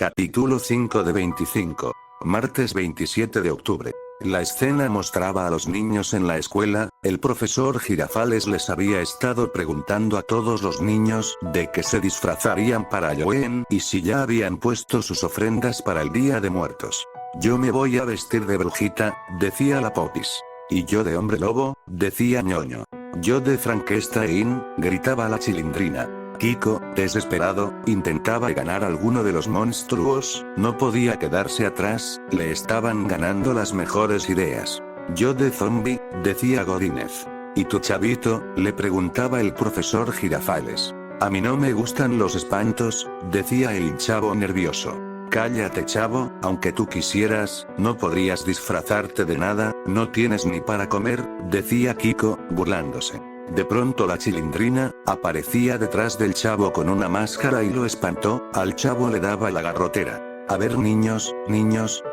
Capítulo 5 de 25. Martes 27 de octubre. La escena mostraba a los niños en la escuela. El profesor Girafales les había estado preguntando a todos los niños de qué se disfrazarían para Halloween y si ya habían puesto sus ofrendas para el Día de Muertos. Yo me voy a vestir de brujita, decía la Popis. Y yo de hombre lobo, decía Ñoño. Yo de Frankenstein, gritaba la Chilindrina. Kiko, desesperado, intentaba ganar alguno de los monstruos, no podía quedarse atrás, le estaban ganando las mejores ideas. Yo de zombie, decía Godínez. ¿Y tu chavito?, le preguntaba el profesor Girafales. A mí no me gustan los espantos, decía el chavo nervioso. Cállate chavo, aunque tú quisieras, no podrías disfrazarte de nada, no tienes ni para comer, decía Kiko, burlándose. De pronto la Chilindrina aparecía detrás del chavo con una máscara y lo espantó. Al chavo le daba la garrotera. A ver niños,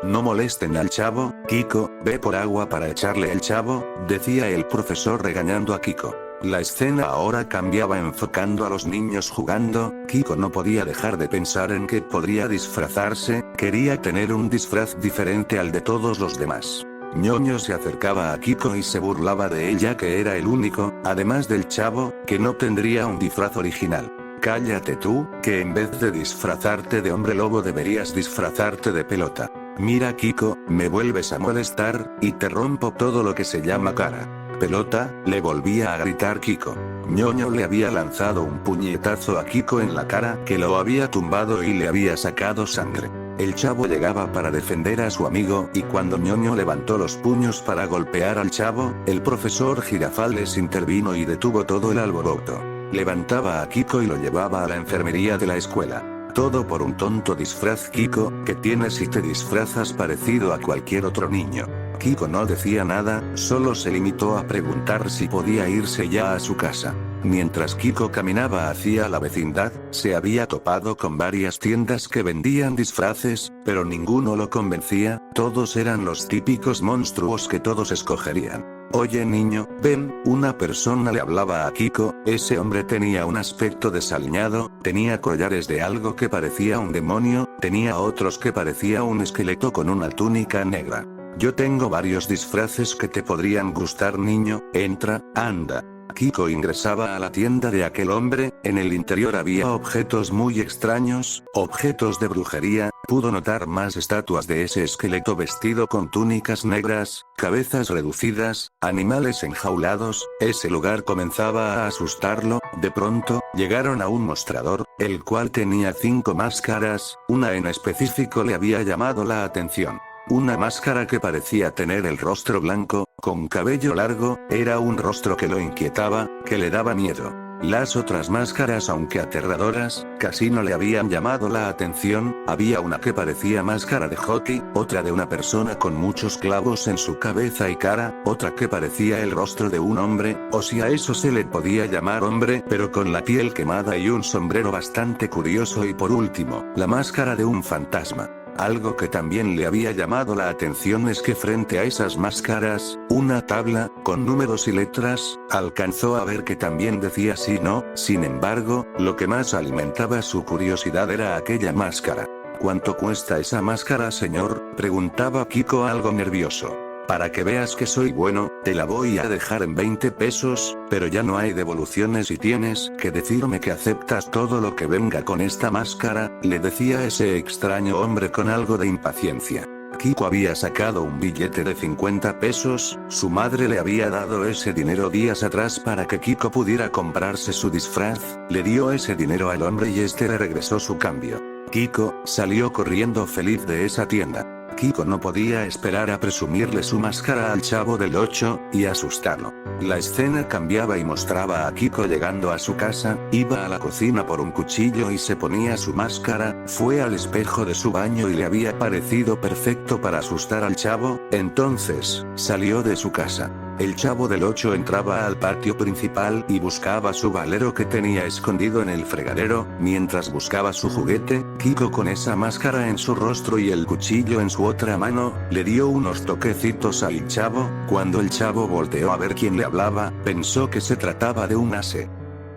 no molesten al chavo. Kiko, ve por agua para echarle el chavo, decía el profesor regañando a Kiko. La escena ahora cambiaba enfocando a los niños jugando. Kiko no podía dejar de pensar en que podría disfrazarse, quería tener un disfraz diferente al de todos los demás. Ñoño se acercaba a Kiko y se burlaba de él ya que era el único, además del chavo, que no tendría un disfraz original. Cállate tú, que en vez de disfrazarte de hombre lobo deberías disfrazarte de pelota. Mira Kiko, me vuelves a molestar, y te rompo todo lo que se llama cara. Pelota, le volvía a gritar Kiko. Ñoño le había lanzado un puñetazo a Kiko en la cara que lo había tumbado y le había sacado sangre. El chavo llegaba para defender a su amigo y cuando Ñoño levantó los puños para golpear al chavo, el profesor Girafales intervino y detuvo todo el alboroto. Levantaba a Kiko y lo llevaba a la enfermería de la escuela. Todo por un tonto disfraz. Kiko, ¿qué tienes si te disfrazas parecido a cualquier otro niño? Kiko no decía nada, solo se limitó a preguntar si podía irse ya a su casa. Mientras Kiko caminaba hacia la vecindad, se había topado con varias tiendas que vendían disfraces, pero ninguno lo convencía, todos eran los típicos monstruos que todos escogerían. Oye niño, ven, una persona le hablaba a Kiko, ese hombre tenía un aspecto desaliñado, tenía collares de algo que parecía un demonio, tenía otros que parecía un esqueleto con una túnica negra. Yo tengo varios disfraces que te podrían gustar niño, entra, anda. Kiko ingresaba a la tienda de aquel hombre, en el interior había objetos muy extraños, objetos de brujería, pudo notar más estatuas de ese esqueleto vestido con túnicas negras, cabezas reducidas, animales enjaulados, ese lugar comenzaba a asustarlo, de pronto, llegaron a un mostrador, el cual tenía 5 máscaras, una en específico le había llamado la atención. Una máscara que parecía tener el rostro blanco, con cabello largo, era un rostro que lo inquietaba, que le daba miedo. Las otras máscaras, aunque aterradoras, casi no le habían llamado la atención, había una que parecía máscara de hockey, otra de una persona con muchos clavos en su cabeza y cara, otra que parecía el rostro de un hombre, o si a eso se le podía llamar hombre, pero con la piel quemada y un sombrero bastante curioso y por último, la máscara de un fantasma. Algo que también le había llamado la atención es que frente a esas máscaras, una tabla, con números y letras, alcanzó a ver que también decía sí no, sin embargo, lo que más alimentaba su curiosidad era aquella máscara. ¿Cuánto cuesta esa máscara señor?, preguntaba Kiko algo nervioso. Para que veas que soy bueno, te la voy a dejar en 20 pesos, pero ya no hay devoluciones y tienes que decirme que aceptas todo lo que venga con esta máscara, le decía ese extraño hombre con algo de impaciencia. Kiko había sacado un billete de 50 pesos, su madre le había dado ese dinero días atrás para que Kiko pudiera comprarse su disfraz, le dio ese dinero al hombre y este le regresó su cambio. Kiko salió corriendo feliz de esa tienda. Kiko no podía esperar a presumirle su máscara al chavo del 8, y asustarlo. La escena cambiaba y mostraba a Kiko llegando a su casa, iba a la cocina por un cuchillo y se ponía su máscara, fue al espejo de su baño y le había parecido perfecto para asustar al chavo, entonces, salió de su casa. El chavo del 8 entraba al patio principal y buscaba su valero que tenía escondido en el fregadero, mientras buscaba su juguete, Kiko con esa máscara en su rostro y el cuchillo en su otra mano, le dio unos toquecitos al chavo, cuando el chavo volteó a ver quién le hablaba, pensó que se trataba de un ase.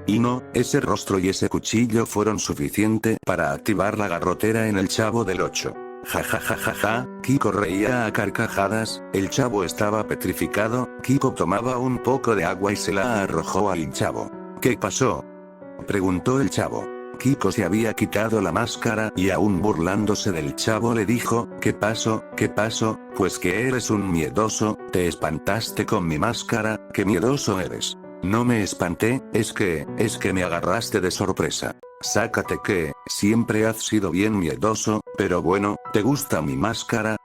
Y no, ese rostro y ese cuchillo fueron suficiente para activar la garrotera en el Chavo del 8. Ja ja ja ja ja, Kiko reía a carcajadas, el Chavo estaba petrificado, Kiko tomaba un poco de agua y se la arrojó al Chavo. ¿Qué pasó?, preguntó el Chavo. Kiko se había quitado la máscara y aún burlándose del Chavo le dijo, ¿qué pasó? ¿Qué pasó? Pues que eres un miedoso, te espantaste con mi máscara, qué miedoso eres. No me espanté, es que me agarraste de sorpresa. Sácate que, siempre has sido bien miedoso, pero bueno, ¿te gusta mi máscara?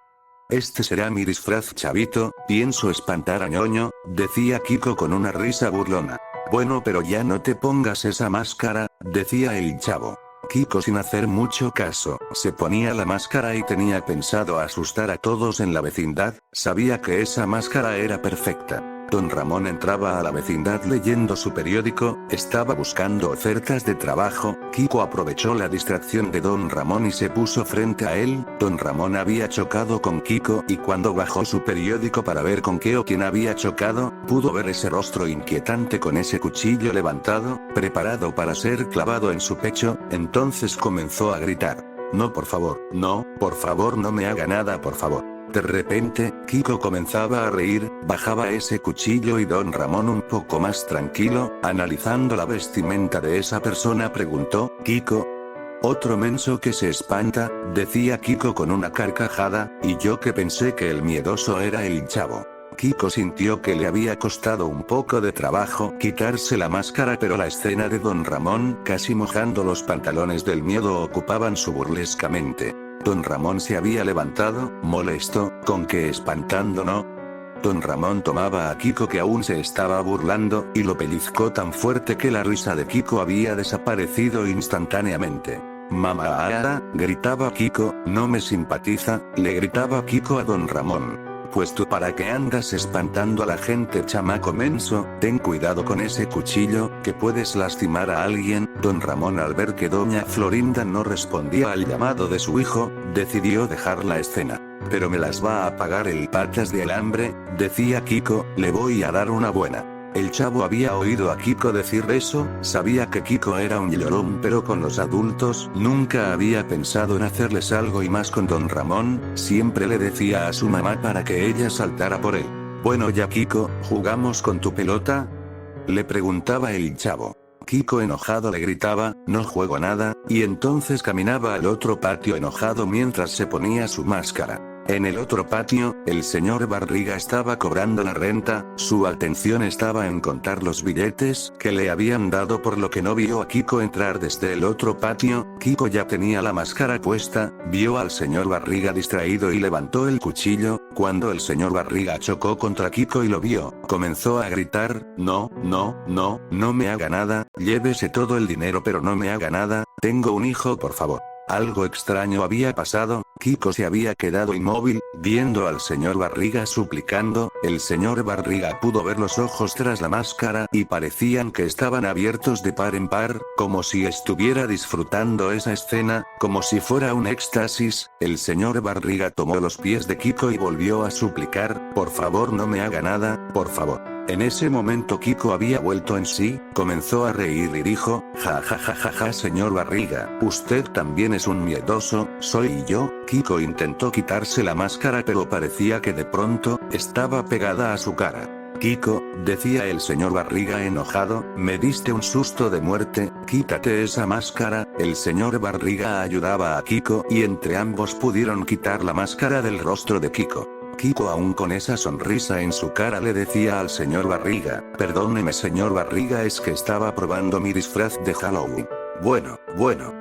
Este será mi disfraz, chavito, pienso espantar a ñoño, decía Kiko con una risa burlona. Bueno, pero ya no te pongas esa máscara, decía el Chavo. Kiko, sin hacer mucho caso, se ponía la máscara y tenía pensado asustar a todos en la vecindad, sabía que esa máscara era perfecta. Don Ramón entraba a la vecindad leyendo su periódico, estaba buscando ofertas de trabajo, Kiko aprovechó la distracción de Don Ramón y se puso frente a él, Don Ramón había chocado con Kiko y cuando bajó su periódico para ver con qué o quién había chocado, pudo ver ese rostro inquietante con ese cuchillo levantado, preparado para ser clavado en su pecho, entonces comenzó a gritar. No, por favor, no me haga nada, por favor. De repente, Kiko comenzaba a reír, bajaba ese cuchillo y Don Ramón, un poco más tranquilo, analizando la vestimenta de esa persona, preguntó, ¿Kiko? Otro menso que se espanta, decía Kiko con una carcajada, y yo que pensé que el miedoso era el Chavo. Kiko sintió que le había costado un poco de trabajo quitarse la máscara, pero la escena de Don Ramón casi mojando los pantalones del miedo ocupaban su burlescamente. Don Ramón se había levantado, molesto, con que espantando no. Don Ramón tomaba a Kiko, que aún se estaba burlando, y lo pellizcó tan fuerte que la risa de Kiko había desaparecido instantáneamente. Mamá, gritaba Kiko, no me simpatiza, le gritaba Kiko a Don Ramón. Pues tú para qué andas espantando a la gente, chamaco menso, ten cuidado con ese cuchillo, que puedes lastimar a alguien. Don Ramón, al ver que doña Florinda no respondía al llamado de su hijo, decidió dejar la escena. Pero me las va a pagar el patas de alambre, decía Kiko, le voy a dar una buena. El Chavo había oído a Kiko decir eso, sabía que Kiko era un llorón, pero con los adultos nunca había pensado en hacerles algo, y más con Don Ramón, siempre le decía a su mamá para que ella saltara por él. Bueno, ya Kiko, ¿jugamos con tu pelota?, le preguntaba el Chavo. Kiko enojado le gritaba, no juego nada, y entonces caminaba al otro patio enojado mientras se ponía su máscara. En el otro patio, el señor Barriga estaba cobrando la renta, su atención estaba en contar los billetes que le habían dado, por lo que no vio a Kiko entrar desde el otro patio. Kiko ya tenía la máscara puesta, vio al señor Barriga distraído y levantó el cuchillo. Cuando el señor Barriga chocó contra Kiko y lo vio, comenzó a gritar, no me haga nada, llévese todo el dinero pero no me haga nada, tengo un hijo, por favor. Algo extraño había pasado, Kiko se había quedado inmóvil, viendo al señor Barriga suplicando. El señor Barriga pudo ver los ojos tras la máscara y parecían que estaban abiertos de par en par, como si estuviera disfrutando esa escena, como si fuera un éxtasis. El señor Barriga tomó los pies de Kiko y volvió a suplicar, por favor no me haga nada, por favor. En ese momento Kiko había vuelto en sí, comenzó a reír y dijo, ja ja ja ja ja, señor Barriga, usted también es un miedoso, soy yo. Kiko intentó quitarse la máscara, pero parecía que de pronto, estaba pegada a su cara. Kiko, decía el señor Barriga enojado, me diste un susto de muerte, quítate esa máscara. El señor Barriga ayudaba a Kiko y entre ambos pudieron quitar la máscara del rostro de Kiko. Kiko, aún con esa sonrisa en su cara, le decía al señor Barriga, perdóneme señor Barriga, es que estaba probando mi disfraz de Halloween. Bueno,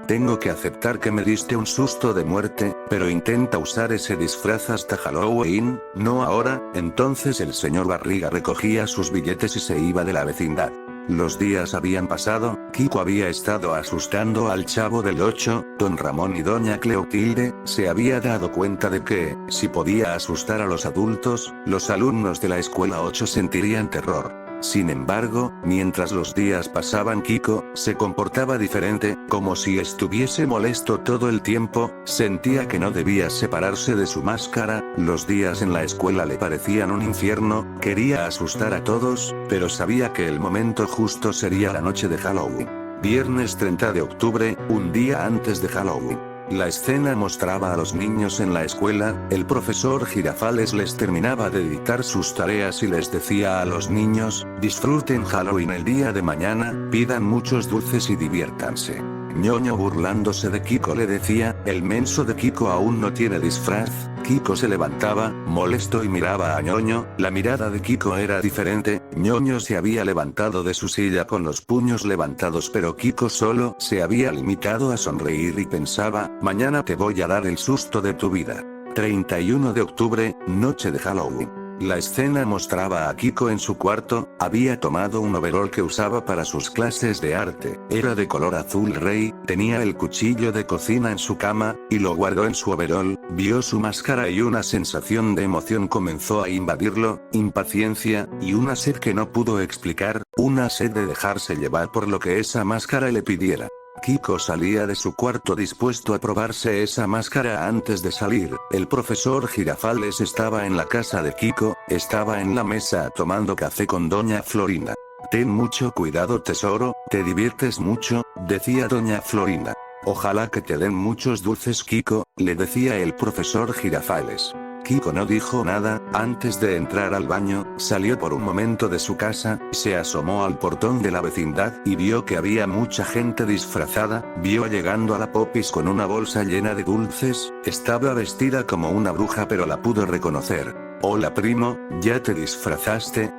tengo que aceptar que me diste un susto de muerte, pero intenta usar ese disfraz hasta Halloween, no ahora. Entonces el señor Barriga recogía sus billetes y se iba de la vecindad. Los días habían pasado, Kiko había estado asustando al Chavo del 8, Don Ramón y doña Cleotilde. Se había dado cuenta de que, si podía asustar a los adultos, los alumnos de la escuela 8 sentirían terror. Sin embargo, mientras los días pasaban, Kiko se comportaba diferente, como si estuviese molesto todo el tiempo. Sentía que no debía separarse de su máscara. Los días en la escuela le parecían un infierno. Quería asustar a todos, pero sabía que el momento justo sería la noche de Halloween. Viernes 30 de octubre, un día antes de Halloween. La escena mostraba a los niños en la escuela. El profesor Girafales les terminaba de dictar sus tareas y les decía a los niños: disfruten Halloween el día de mañana, pidan muchos dulces y diviértanse. Ñoño, burlándose de Kiko, le decía: el menso de Kiko aún no tiene disfraz. Kiko se levantaba, molesto, y miraba a Ñoño. La mirada de Kiko era diferente. Ñoño se había levantado de su silla con los puños levantados, pero Kiko solo se había limitado a sonreír y pensaba: mañana te voy a dar el susto de tu vida. 31 de octubre, noche de Halloween. La escena mostraba a Kiko en su cuarto. Había tomado un overol que usaba para sus clases de arte. Era de color azul rey, tenía el cuchillo de cocina en su cama, y lo guardó en su overol. Vio su máscara y una sensación de emoción comenzó a invadirlo, impaciencia, y una sed que no pudo explicar, una sed de dejarse llevar por lo que esa máscara le pidiera. Kiko salía de su cuarto dispuesto a probarse esa máscara. Antes de salir, el profesor Girafales estaba en la casa de Kiko, estaba en la mesa tomando café con doña Florinda. Ten mucho cuidado, tesoro, te diviertes mucho, decía doña Florinda. Ojalá que te den muchos dulces, Kiko, le decía el profesor Girafales. Kiko no dijo nada. Antes de entrar al baño, salió por un momento de su casa, se asomó al portón de la vecindad y vio que había mucha gente disfrazada. Vio llegando a la Popis con una bolsa llena de dulces. Estaba vestida como una bruja, pero la pudo reconocer. Hola, primo, ¿ya te disfrazaste?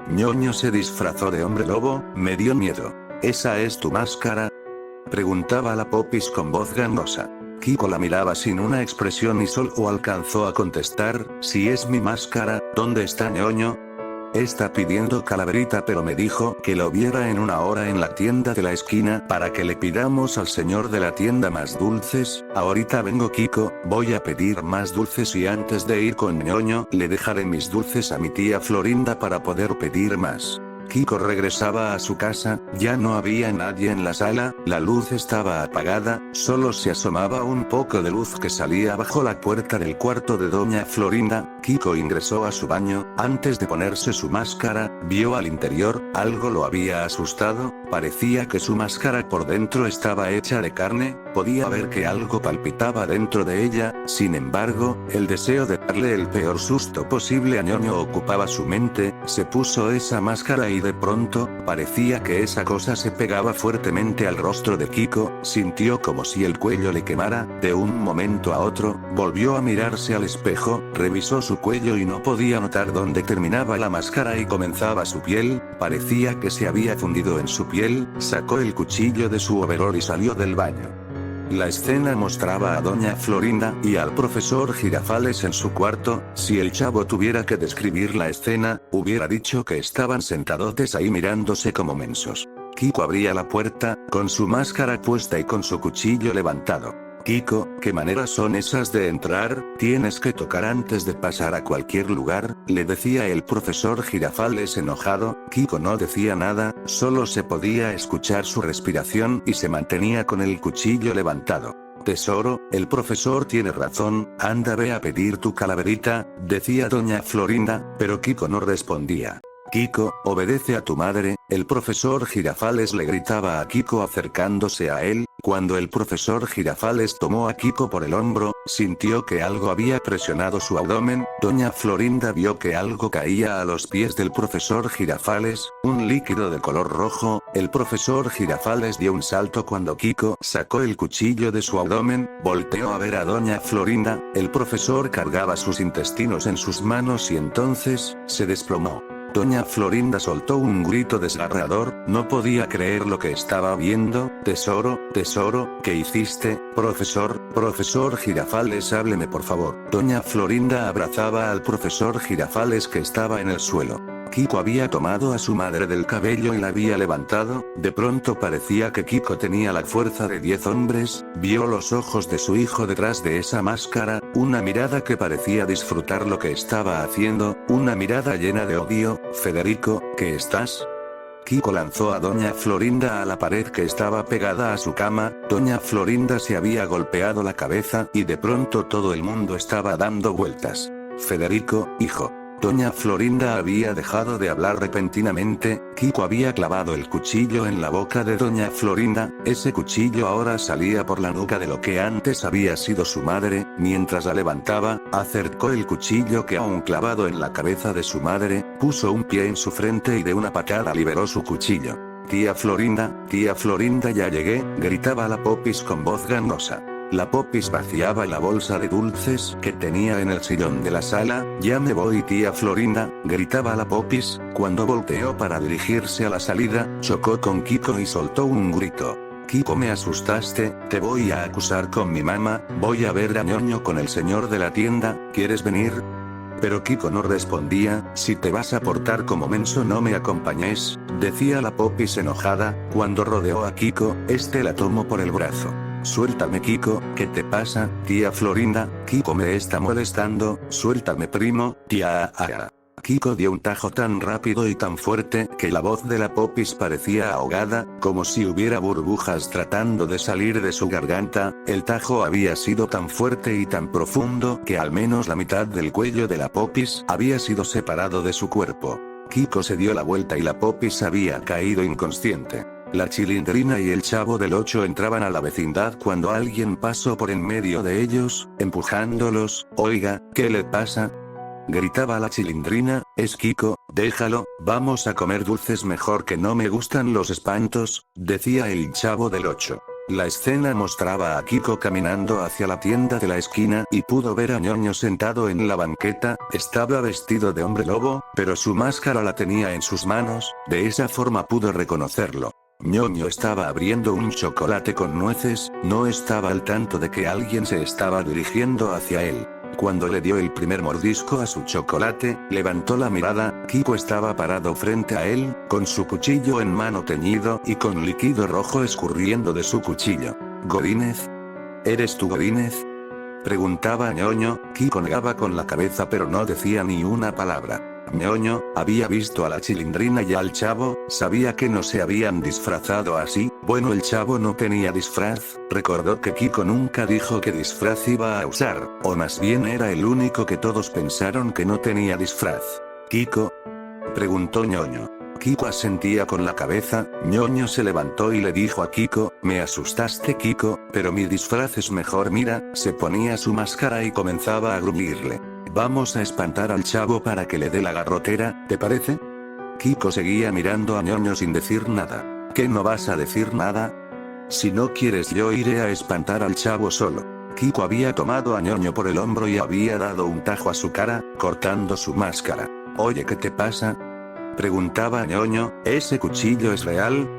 Ñoño se disfrazó de hombre lobo. Me dio miedo. ¿Esa es tu máscara?, preguntaba la Popis con voz gangosa. Kiko la miraba sin una expresión y solo alcanzó a contestar: si es mi máscara, ¿dónde está Ñoño? Está pidiendo calaverita, pero me dijo que lo viera en una hora en la tienda de la esquina para que le pidamos al señor de la tienda más dulces. Ahorita vengo, Kiko, voy a pedir más dulces y antes de ir con Ñoño le dejaré mis dulces a mi tía Florinda para poder pedir más. Kiko regresaba a su casa. Ya no había nadie en la sala, la luz estaba apagada, solo se asomaba un poco de luz que salía bajo la puerta del cuarto de doña Florinda. Kiko ingresó a su baño. Antes de ponerse su máscara, vio al interior. Algo lo había asustado. Parecía que su máscara por dentro estaba hecha de carne. Podía ver que algo palpitaba dentro de ella. Sin embargo, el deseo de darle el peor susto posible a Ñoño ocupaba su mente. Se puso esa máscara y de pronto, parecía que esa cosa se pegaba fuertemente al rostro de Kiko. Sintió como si el cuello le quemara. De un momento a otro, volvió a mirarse al espejo, revisó su cuello y no podía notar dónde terminaba la máscara y comenzaba su piel. Parecía que se había fundido en su piel. Sacó el cuchillo de su overol y salió del baño. La escena mostraba a doña Florinda y al profesor Girafales en su cuarto. Si el chavo tuviera que describir la escena, hubiera dicho que estaban sentadotes ahí mirándose como mensos. Kiko abría la puerta, con su máscara puesta y con su cuchillo levantado. Kiko, ¿qué maneras son esas de entrar? Tienes que tocar antes de pasar a cualquier lugar, le decía el profesor Girafales enojado. Kiko no decía nada, solo se podía escuchar su respiración y se mantenía con el cuchillo levantado. Tesoro, el profesor tiene razón, anda, ve a pedir tu calaverita, decía doña Florinda, pero Kiko no respondía. Kiko, obedece a tu madre, el profesor Girafales le gritaba a Kiko acercándose a él. Cuando el profesor Girafales tomó a Kiko por el hombro, sintió que algo había presionado su abdomen. Doña Florinda vio que algo caía a los pies del profesor Girafales, un líquido de color rojo. El profesor Girafales dio un salto cuando Kiko sacó el cuchillo de su abdomen, volteó a ver a doña Florinda. El profesor cargaba sus intestinos en sus manos y entonces, se desplomó. Doña Florinda soltó un grito desgarrador, no podía creer lo que estaba viendo. Tesoro, tesoro, ¿qué hiciste? Profesor Girafales, hábleme por favor. Doña Florinda abrazaba al profesor Girafales que estaba en el suelo. Kiko había tomado a su madre del cabello y la había levantado. De pronto parecía que Kiko tenía la fuerza de 10 hombres, vio los ojos de su hijo detrás de esa máscara, una mirada que parecía disfrutar lo que estaba haciendo, una mirada llena de odio. Federico, ¿qué estás? Kiko lanzó a Doña Florinda a la pared que estaba pegada a su cama. Doña Florinda se había golpeado la cabeza y de pronto todo el mundo estaba dando vueltas. Federico, hijo. Doña Florinda había dejado de hablar repentinamente. Kiko había clavado el cuchillo en la boca de Doña Florinda. Ese cuchillo ahora salía por la nuca de lo que antes había sido su madre. Mientras la levantaba, acercó el cuchillo que aún clavado en la cabeza de su madre, puso un pie en su frente y de una patada liberó su cuchillo. Tía Florinda, ya llegué, gritaba la Popis con voz ganosa. La Popis vaciaba la bolsa de dulces que tenía en el sillón de la sala. Ya me voy, tía Florinda, gritaba la Popis. Cuando volteó para dirigirse a la salida, chocó con Kiko y soltó un grito. Kiko, me asustaste, te voy a acusar con mi mamá, voy a ver a ñoño con el señor de la tienda, ¿quieres venir? Pero Kiko no respondía. Si te vas a portar como menso no me acompañes, decía la Popis enojada. Cuando rodeó a Kiko, este la tomó por el brazo. Suéltame, Kiko, ¿qué te pasa, tía Florinda? Kiko me está molestando, suéltame, primo, tía. Kiko dio un tajo tan rápido y tan fuerte que la voz de la Popis parecía ahogada, como si hubiera burbujas tratando de salir de su garganta. El tajo había sido tan fuerte y tan profundo que al menos la mitad del cuello de la Popis había sido separado de su cuerpo. Kiko se dio la vuelta y la Popis había caído inconsciente. La Chilindrina y el Chavo del 8 entraban a la vecindad cuando alguien pasó por en medio de ellos, empujándolos. Oiga, ¿qué le pasa? Gritaba la Chilindrina. Es Kiko, déjalo, vamos a comer dulces, mejor que no me gustan los espantos, decía el Chavo del 8. La escena mostraba a Kiko caminando hacia la tienda de la esquina y pudo ver a ñoño sentado en la banqueta. Estaba vestido de hombre lobo, pero su máscara la tenía en sus manos, de esa forma pudo reconocerlo. ñoño estaba abriendo un chocolate con nueces, no estaba al tanto de que alguien se estaba dirigiendo hacia él. Cuando le dio el primer mordisco a su chocolate, levantó la mirada. Kiko estaba parado frente a él, con su cuchillo en mano teñido y con líquido rojo escurriendo de su cuchillo. ¿Godínez? ¿Eres tú, Godínez? Preguntaba ñoño. Kiko negaba con la cabeza pero no decía ni una palabra. ñoño había visto a la Chilindrina y al Chavo, sabía que no se habían disfrazado así. Bueno, el Chavo no tenía disfraz, recordó que Kiko nunca dijo qué disfraz iba a usar, o más bien era el único que todos pensaron que no tenía disfraz. ¿Kiko? Preguntó ñoño. Kiko asentía con la cabeza. ñoño se levantó y le dijo a Kiko, me asustaste, Kiko, pero mi disfraz es mejor. Mira, se ponía su máscara y comenzaba a gruñirle. Vamos a espantar al Chavo para que le dé la garrotera, ¿te parece? Kiko seguía mirando a ñoño sin decir nada. ¿Qué, no vas a decir nada? Si no quieres yo iré a espantar al Chavo solo. Kiko había tomado a ñoño por el hombro y había dado un tajo a su cara, cortando su máscara. Oye, ¿qué te pasa? Preguntaba ñoño. ¿Ese cuchillo es real?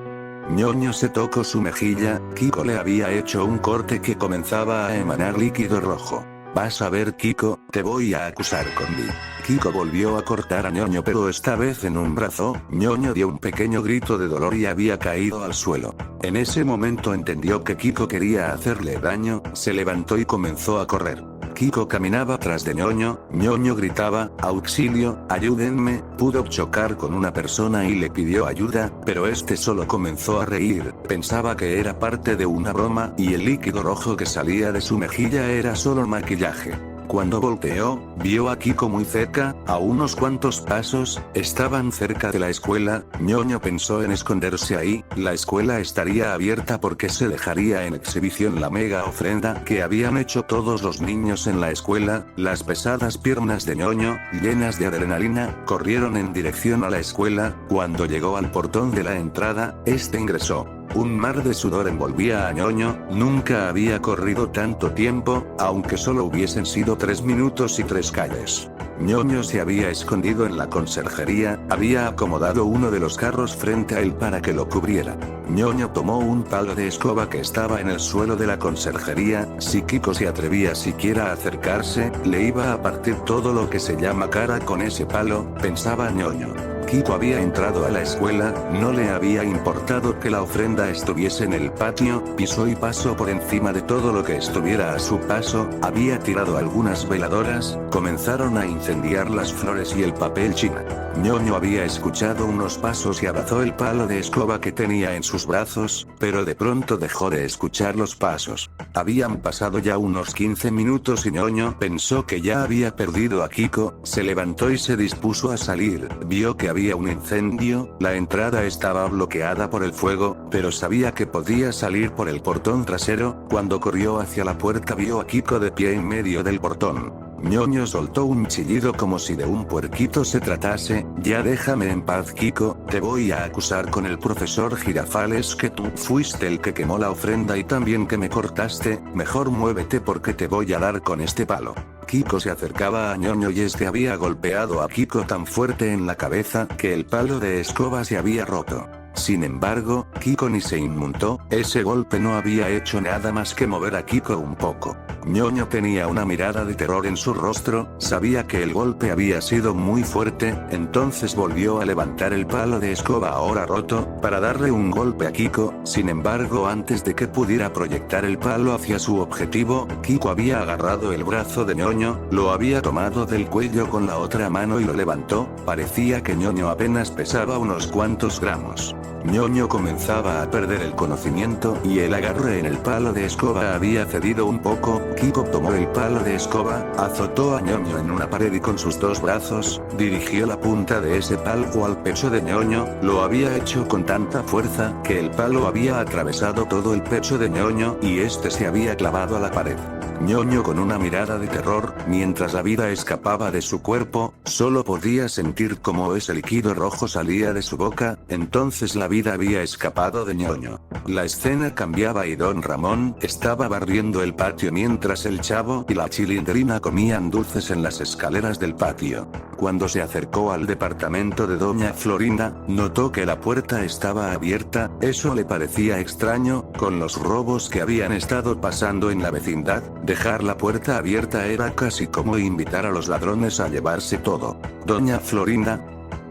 ñoño se tocó su mejilla. Kiko le había hecho un corte que comenzaba a emanar líquido rojo. Vas a ver, Kiko, te voy a acusar con mí. Kiko volvió a cortar a ñoño, pero esta vez en un brazo. ñoño dio un pequeño grito de dolor y había caído al suelo. En ese momento entendió que Kiko quería hacerle daño, se levantó y comenzó a correr. Kiko caminaba tras de ñoño. ñoño gritaba, auxilio, ayúdenme. Pudo chocar con una persona y le pidió ayuda, pero este solo comenzó a reír. Pensaba que era parte de una broma y el líquido rojo que salía de su mejilla era solo maquillaje. Cuando volteó, vio a Kiko muy cerca, a unos cuantos pasos. Estaban cerca de la escuela. ñoño pensó en esconderse ahí. La escuela estaría abierta porque se dejaría en exhibición la mega ofrenda que habían hecho todos los niños en la escuela. Las pesadas piernas de ñoño, llenas de adrenalina, corrieron en dirección a la escuela. Cuando llegó al portón de la entrada, este ingresó. Un mar de sudor envolvía a ñoño. Nunca había corrido tanto tiempo, aunque solo hubiesen sido 3 minutos y 3 calles. ñoño se había escondido en la conserjería, había acomodado uno de los carros frente a él para que lo cubriera. ñoño tomó un palo de escoba que estaba en el suelo de la conserjería. Si Kiko se atrevía siquiera a acercarse, le iba a partir todo lo que se llama cara con ese palo, pensaba ñoño. Kiko había entrado a la escuela, no le había importado que la ofrenda estuviese en el patio, pisó y pasó por encima de todo lo que estuviera a su paso, había tirado algunas veladoras, comenzaron a incendiar las flores y el papel china. Ñoño había escuchado unos pasos y abrazó el palo de escoba que tenía en sus brazos, pero de pronto dejó de escuchar los pasos. Habían pasado ya unos 15 minutos y Ñoño pensó que ya había perdido a Kiko, se levantó y se dispuso a salir, vio que había un incendio, la entrada estaba bloqueada por el fuego, pero sabía que podía salir por el portón trasero, cuando corrió hacia la puerta vio a Kiko de pie en medio del portón. Ñoño soltó un chillido como si de un puerquito se tratase. Ya déjame en paz, Kiko, te voy a acusar con el profesor Girafales que tú fuiste el que quemó la ofrenda y también que me cortaste, mejor muévete porque te voy a dar con este palo. Kiko se acercaba a Ñoño y este había golpeado a Kiko tan fuerte en la cabeza que el palo de escoba se había roto. Sin embargo, Kiko ni se inmutó, ese golpe no había hecho nada más que mover a Kiko un poco. Ñoño tenía una mirada de terror en su rostro, sabía que el golpe había sido muy fuerte, entonces volvió a levantar el palo de escoba ahora roto, para darle un golpe a Kiko. Sin embargo, antes de que pudiera proyectar el palo hacia su objetivo, Kiko había agarrado el brazo de Ñoño, lo había tomado del cuello con la otra mano y lo levantó, parecía que Ñoño apenas pesaba unos cuantos gramos. Ñoño comenzaba a perder el conocimiento y el agarre en el palo de escoba había cedido un poco. Kiko tomó el palo de escoba, azotó a Ñoño en una pared y con sus dos brazos, dirigió la punta de ese palo al pecho de Ñoño, lo había hecho con tanta fuerza que el palo había atravesado todo el pecho de Ñoño y este se había clavado a la pared. Ñoño con una mirada de terror, mientras la vida escapaba de su cuerpo, solo podía sentir cómo ese líquido rojo salía de su boca, entonces la vida había escapado de Ñoño. La escena cambiaba y Don Ramón estaba barriendo el patio mientras el Chavo y la Chilindrina comían dulces en las escaleras del patio. Cuando se acercó al departamento de Doña Florinda, notó que la puerta estaba abierta, eso le parecía extraño, con los robos que habían estado pasando en la vecindad. Dejar la puerta abierta era casi como invitar a los ladrones a llevarse todo. Doña Florinda,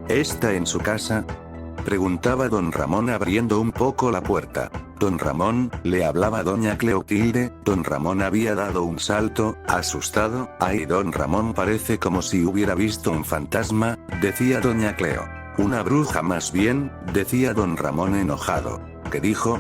¿está en su casa?, preguntaba Don Ramón abriendo un poco la puerta. Don Ramón, le hablaba Doña Cleotilde. Don Ramón había dado un salto, asustado. Ay, Don Ramón parece como si hubiera visto un fantasma, decía Doña Cleo. Una bruja más bien, decía Don Ramón enojado. ¿Qué dijo?,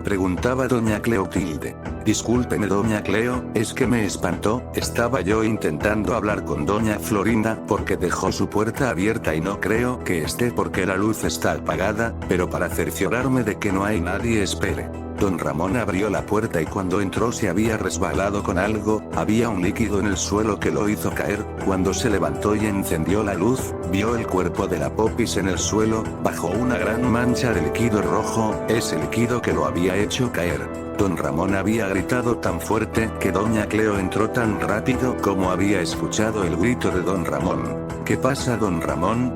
preguntaba Doña Cleotilde. Discúlpeme, Doña Cleo, es que me espantó, estaba yo intentando hablar con Doña Florinda porque dejó su puerta abierta y no creo que esté porque la luz está apagada, pero para cerciorarme de que no hay nadie espere. Don Ramón abrió la puerta y cuando entró se había resbalado con algo, había un líquido en el suelo que lo hizo caer. Cuando se levantó y encendió la luz, vio el cuerpo de la Popis en el suelo, bajo una gran mancha de líquido rojo, ese líquido que lo había hecho caer. Don Ramón había gritado tan fuerte que Doña Cleo entró tan rápido como había escuchado el grito de Don Ramón. ¿Qué pasa, Don Ramón?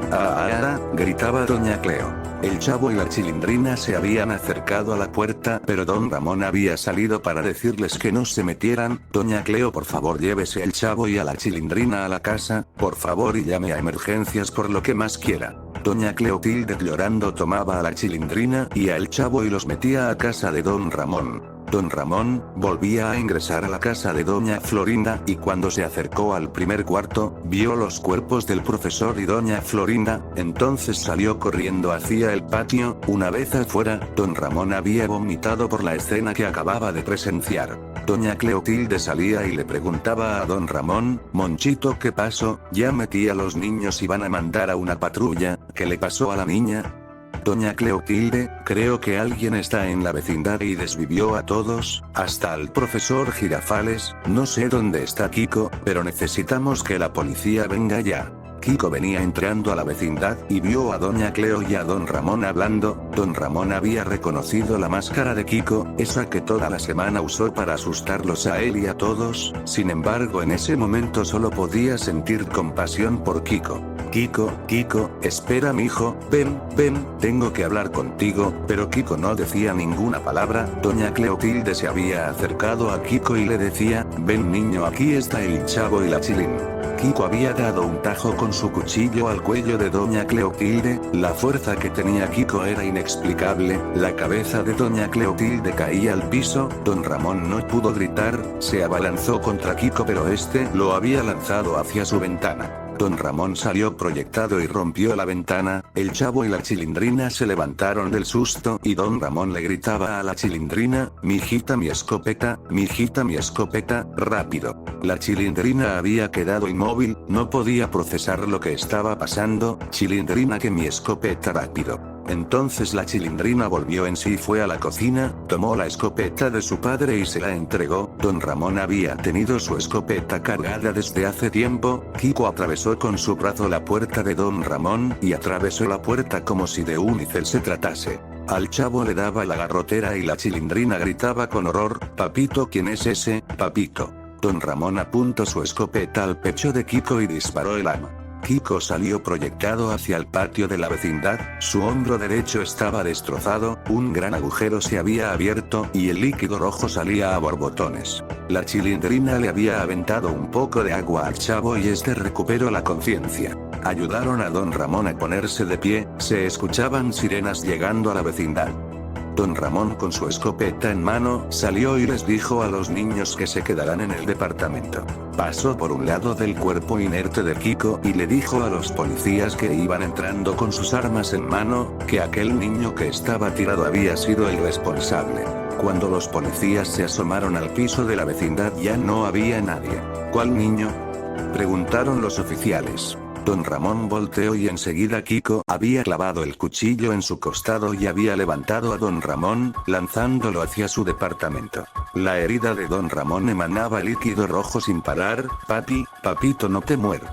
Gritaba Doña Cleo. El Chavo y la Chilindrina se habían acercado a la puerta, pero Don Ramón había salido para decirles que no se metieran. Doña Cleo, por favor llévese el Chavo y a la Chilindrina a la casa, por favor, y llame a emergencias por lo que más quiera. Doña Cleotilde llorando tomaba a la Chilindrina y al Chavo y los metía a casa de Don Ramón. Don Ramón volvía a ingresar a la casa de Doña Florinda y cuando se acercó al primer cuarto, vio los cuerpos del profesor y Doña Florinda, entonces salió corriendo hacia el patio. Una vez afuera, Don Ramón había vomitado por la escena que acababa de presenciar. Doña Cleotilde salía y le preguntaba a Don Ramón, Monchito, ¿qué pasó? Ya metí a los niños y van a mandar a una patrulla, ¿qué le pasó a la niña? Doña Cleotilde, creo que alguien está en la vecindad y desvivió a todos, hasta al profesor Girafales. No sé dónde está Kiko, pero necesitamos que la policía venga ya. Kiko venía entrando a la vecindad y vio a Doña Cleo y a Don Ramón hablando. Don Ramón había reconocido la máscara de Kiko, esa que toda la semana usó para asustarlos a él y a todos. Sin embargo, en ese momento solo podía sentir compasión por Kiko. Kiko, espera mijo, ven, tengo que hablar contigo, pero Kiko no decía ninguna palabra. Doña Cleotilde se había acercado a Kiko y le decía, ven niño, aquí está el chavo y la chilín. Kiko había dado un tajo con su cuchillo al cuello de Doña Cleotilde, la fuerza que tenía Kiko era inexplicable, la cabeza de Doña Cleotilde caía al piso, Don Ramón no pudo gritar, se abalanzó contra Kiko pero este lo había lanzado hacia su ventana. Don Ramón salió proyectado y rompió la ventana, el chavo y la chilindrina se levantaron del susto y Don Ramón le gritaba a la chilindrina, mijita mi escopeta, rápido. La chilindrina había quedado inmóvil, no podía procesar lo que estaba pasando, chilindrina que mi escopeta rápido. Entonces la chilindrina volvió en sí y fue a la cocina, tomó la escopeta de su padre y se la entregó. Don Ramón había tenido su escopeta cargada desde hace tiempo. Kiko atravesó con su brazo la puerta de Don Ramón y atravesó la puerta como si de un unicel se tratase. Al chavo le daba la garrotera y la chilindrina gritaba con horror, papito, ¿quién es ese, papito? Don Ramón apuntó su escopeta al pecho de Kiko y disparó el arma. Kiko salió proyectado hacia el patio de la vecindad, su hombro derecho estaba destrozado, un gran agujero se había abierto y el líquido rojo salía a borbotones. La chilindrina le había aventado un poco de agua al chavo y este recuperó la conciencia. Ayudaron a Don Ramón a ponerse de pie, se escuchaban sirenas llegando a la vecindad. Don Ramón con su escopeta en mano, salió y les dijo a los niños que se quedarán en el departamento. Pasó por un lado del cuerpo inerte de Kiko y le dijo a los policías que iban entrando con sus armas en mano, que aquel niño que estaba tirado había sido el responsable. Cuando los policías se asomaron al piso de la vecindad ya no había nadie. ¿Cuál niño?, preguntaron los oficiales. Don Ramón volteó y enseguida Kiko había clavado el cuchillo en su costado y había levantado a Don Ramón, lanzándolo hacia su departamento. La herida de Don Ramón emanaba líquido rojo sin parar. Papito no te muero.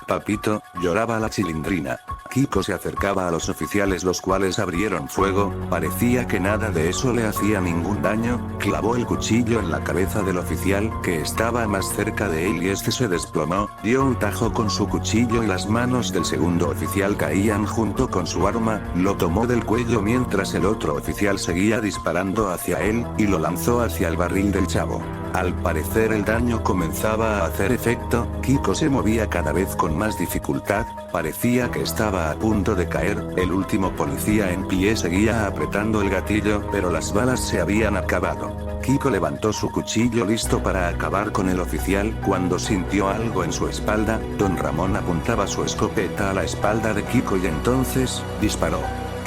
Papito, lloraba la chilindrina. Kiko se acercaba a los oficiales los cuales abrieron fuego, parecía que nada de eso le hacía ningún daño, clavó el cuchillo en la cabeza del oficial que estaba más cerca de él y este se desplomó, dio un tajo con su cuchillo y las manos del segundo oficial caían junto con su arma, lo tomó del cuello mientras el otro oficial seguía disparando hacia él, y lo lanzó hacia el barril del chavo. Al parecer el daño comenzaba a hacer efecto, Kiko se movía cada vez con más dificultad, parecía que estaba a punto de caer, el último policía en pie seguía apretando el gatillo pero las balas se habían acabado. Kiko levantó su cuchillo listo para acabar con el oficial cuando sintió algo en su espalda, Don Ramón apuntaba su escopeta a la espalda de Kiko y entonces, disparó.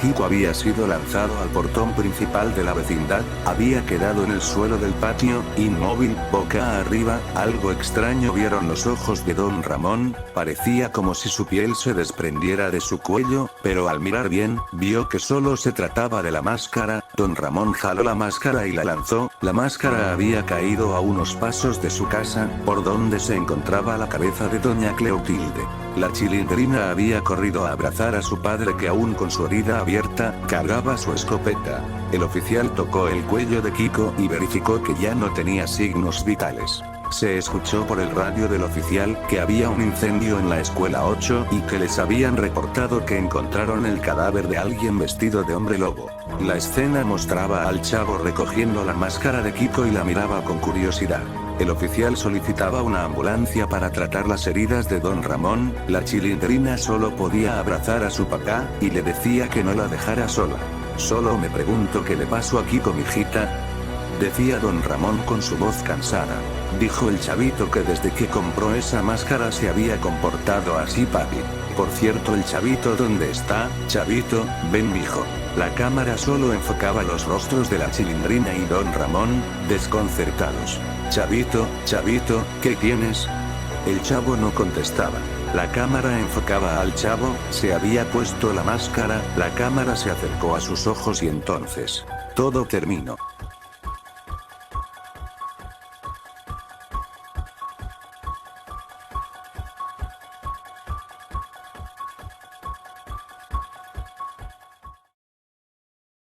Kiko había sido lanzado al portón principal de la vecindad, había quedado en el suelo del patio, inmóvil, boca arriba, algo extraño vieron los ojos de Don Ramón, parecía como si su piel se desprendiera de su cuello, pero al mirar bien, vio que solo se trataba de la máscara. Don Ramón jaló la máscara y la lanzó, la máscara había caído a unos pasos de su casa, por donde se encontraba la cabeza de Doña Cleotilde. La chilindrina había corrido a abrazar a su padre que aún con su herida abierta, cargaba su escopeta. El oficial tocó el cuello de Kiko y verificó que ya no tenía signos vitales. Se escuchó por el radio del oficial que había un incendio en la escuela 8 y que les habían reportado que encontraron el cadáver de alguien vestido de hombre lobo. La escena mostraba al chavo recogiendo la máscara de Kiko y la miraba con curiosidad. El oficial solicitaba una ambulancia para tratar las heridas de Don Ramón, la chilindrina solo podía abrazar a su papá, y le decía que no la dejara sola. Solo me pregunto qué le pasó a Kiko mijita, decía Don Ramón con su voz cansada. Dijo el chavito que desde que compró esa máscara se había comportado así papi. Por cierto el chavito ¿dónde está? Chavito, ven mijo. La cámara solo enfocaba los rostros de la chilindrina y Don Ramón, desconcertados. Chavito, ¿qué tienes? El chavo no contestaba. La cámara enfocaba al chavo, se había puesto la máscara, la cámara se acercó a sus ojos y entonces, todo terminó.